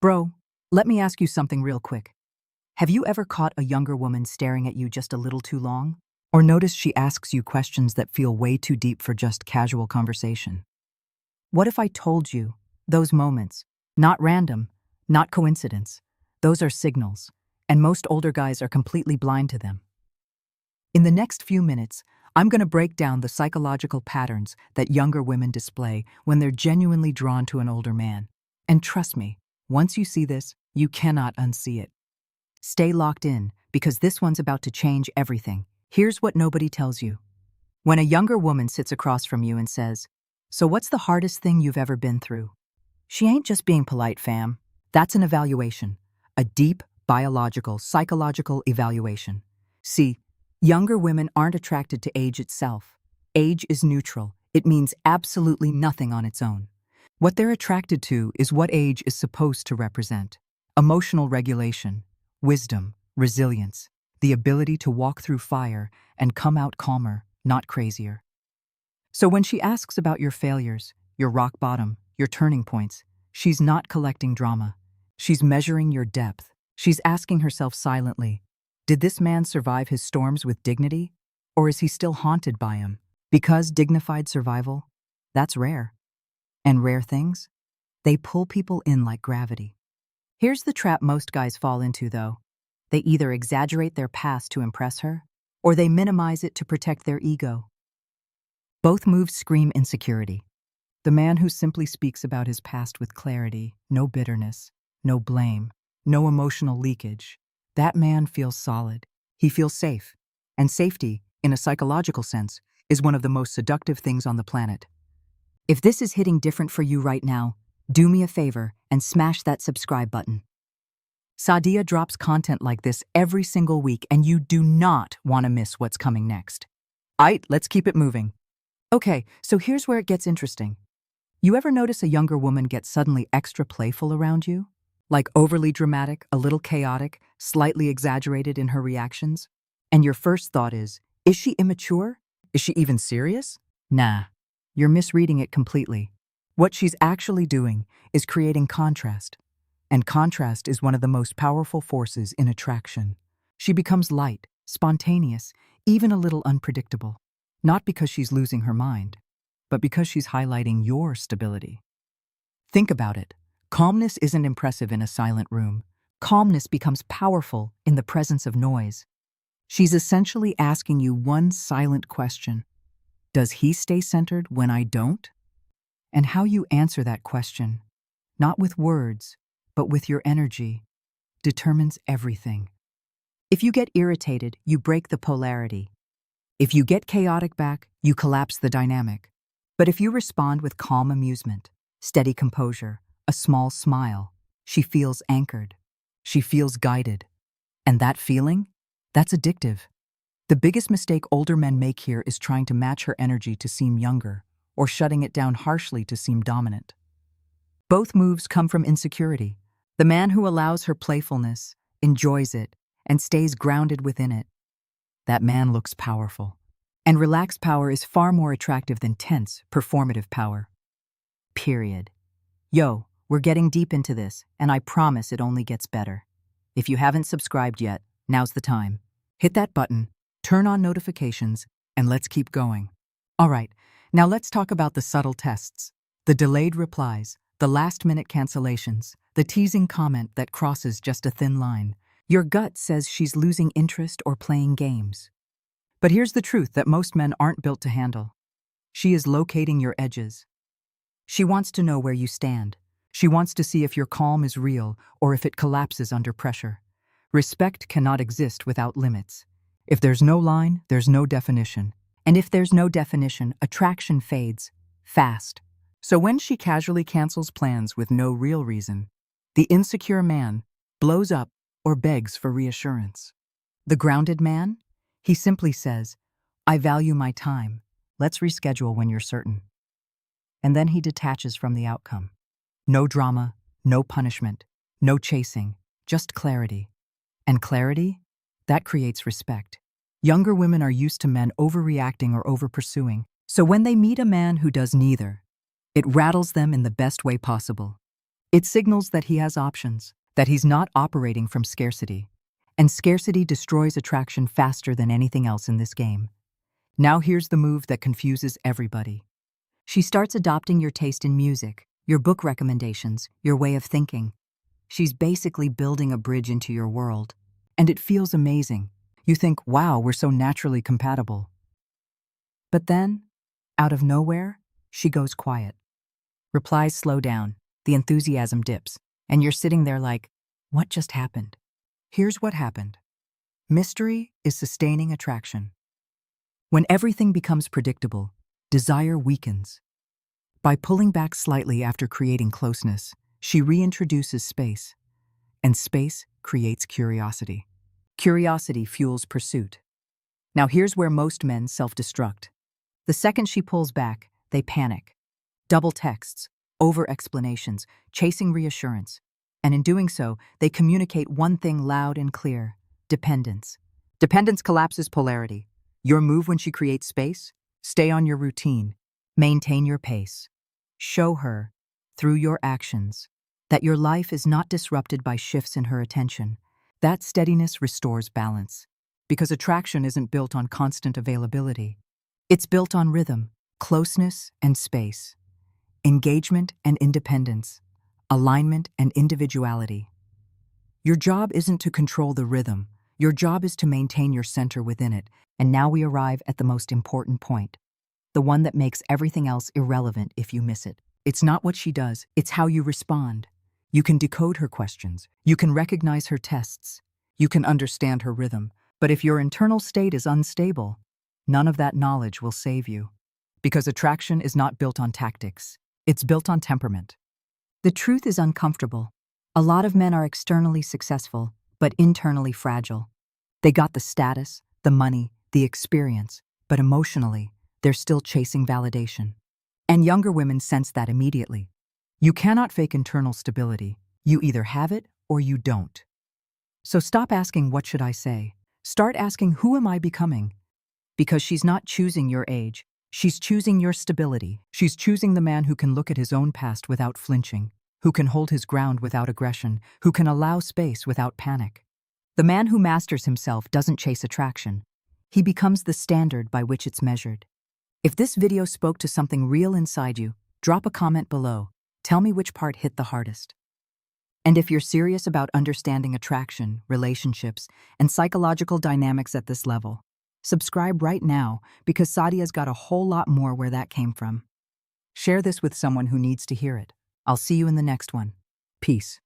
Bro, let me ask you something real quick. Have you ever caught a younger woman staring at you just a little too long? Or noticed she asks you questions that feel way too deep for just casual conversation? What if I told you those moments, not random, not coincidence, those are signals, and most older guys are completely blind to them? In the next few minutes, I'm going to break down the psychological patterns that younger women display when they're genuinely drawn to an older man. And trust me, once you see this, you cannot unsee it. Stay locked in, because this one's about to change everything. Here's what nobody tells you. When a younger woman sits across from you and says, "So what's the hardest thing you've ever been through?" She ain't just being polite, fam. That's an evaluation. A deep, biological, psychological evaluation. See, younger women aren't attracted to age itself. Age is neutral. It means absolutely nothing on its own. What they're attracted to is what age is supposed to represent. Emotional regulation, wisdom, resilience, the ability to walk through fire and come out calmer, not crazier. So when she asks about your failures, your rock bottom, your turning points, she's not collecting drama. She's measuring your depth. She's asking herself silently, did this man survive his storms with dignity? Or is he still haunted by them? Because dignified survival, that's rare. And rare things? They pull people in like gravity. Here's the trap most guys fall into, though. They either exaggerate their past to impress her, or they minimize it to protect their ego. Both moves scream insecurity. The man who simply speaks about his past with clarity, no bitterness, no blame, no emotional leakage, that man feels solid. He feels safe. And safety, in a psychological sense, is one of the most seductive things on the planet. If this is hitting different for you right now, do me a favor and smash that subscribe button. Sadia drops content like this every single week, and you do not want to miss what's coming next. Aight, let's keep it moving. Okay, so here's where it gets interesting. You ever notice a younger woman get suddenly extra playful around you? Like overly dramatic, a little chaotic, slightly exaggerated in her reactions? And your first thought is she immature? Is she even serious? Nah, you're misreading it completely. What she's actually doing is creating contrast. And contrast is one of the most powerful forces in attraction. She becomes light, spontaneous, even a little unpredictable. Not because she's losing her mind, but because she's highlighting your stability. Think about it. Calmness isn't impressive in a silent room. Calmness becomes powerful in the presence of noise. She's essentially asking you one silent question. Does he stay centered when I don't? And how you answer that question, not with words, but with your energy, determines everything. If you get irritated, you break the polarity. If you get chaotic back, you collapse the dynamic. But if you respond with calm amusement, steady composure, a small smile, she feels anchored. She feels guided. And that feeling? That's addictive. The biggest mistake older men make here is trying to match her energy to seem younger, or shutting it down harshly to seem dominant. Both moves come from insecurity. The man who allows her playfulness, enjoys it, and stays grounded within it, that man looks powerful. And relaxed power is far more attractive than tense, performative power. Period. Yo, we're getting deep into this, and I promise it only gets better. If you haven't subscribed yet, now's the time. Hit that button, turn on notifications, and let's keep going. All right, now let's talk about the subtle tests. The delayed replies, the last-minute cancellations, the teasing comment that crosses just a thin line. Your gut says she's losing interest or playing games. But here's the truth that most men aren't built to handle. She is locating your edges. She wants to know where you stand. She wants to see if your calm is real or if it collapses under pressure. Respect cannot exist without limits. If there's no line, there's no definition. And if there's no definition, attraction fades fast. So when she casually cancels plans with no real reason, the insecure man blows up or begs for reassurance. The grounded man? He simply says, I value my time. Let's reschedule when you're certain. And then he detaches from the outcome. No drama, no punishment, no chasing, just clarity. And clarity? That creates respect. Younger women are used to men overreacting or over-pursuing. So when they meet a man who does neither, it rattles them in the best way possible. It signals that he has options, that he's not operating from scarcity. And scarcity destroys attraction faster than anything else in this game. Now here's the move that confuses everybody. She starts adopting your taste in music, your book recommendations, your way of thinking. She's basically building a bridge into your world. And it feels amazing. You think, wow, we're so naturally compatible. But then, out of nowhere, she goes quiet. Replies slow down, the enthusiasm dips, and you're sitting there like, what just happened? Here's what happened. Mystery is sustaining attraction. When everything becomes predictable, desire weakens. By pulling back slightly after creating closeness, she reintroduces space, and space creates curiosity. Curiosity fuels pursuit. Now here's where most men self-destruct. The second she pulls back, they panic. Double texts, over-explanations, chasing reassurance. And in doing so, they communicate one thing loud and clear: dependence. Dependence collapses polarity. Your move when she creates space? Stay on your routine. Maintain your pace. Show her, through your actions, that your life is not disrupted by shifts in her attention. That steadiness restores balance. Because attraction isn't built on constant availability. It's built on rhythm, closeness and space, engagement and independence, alignment and individuality. Your job isn't to control the rhythm. Your job is to maintain your center within it. And now we arrive at the most important point, the one that makes everything else irrelevant if you miss it. It's not what she does, it's how you respond. You can decode her questions. You can recognize her tests. You can understand her rhythm. But if your internal state is unstable, none of that knowledge will save you. Because attraction is not built on tactics. It's built on temperament. The truth is uncomfortable. A lot of men are externally successful, but internally fragile. They got the status, the money, the experience, but emotionally, they're still chasing validation. And younger women sense that immediately. You cannot fake internal stability. You either have it or you don't. So stop asking, what should I say? Start asking, who am I becoming? Because she's not choosing your age. She's choosing your stability. She's choosing the man who can look at his own past without flinching, who can hold his ground without aggression, who can allow space without panic. The man who masters himself doesn't chase attraction. He becomes the standard by which it's measured. If this video spoke to something real inside you, drop a comment below. Tell me which part hit the hardest. And if you're serious about understanding attraction, relationships, and psychological dynamics at this level, subscribe right now, because Sadia's got a whole lot more where that came from. Share this with someone who needs to hear it. I'll see you in the next one. Peace.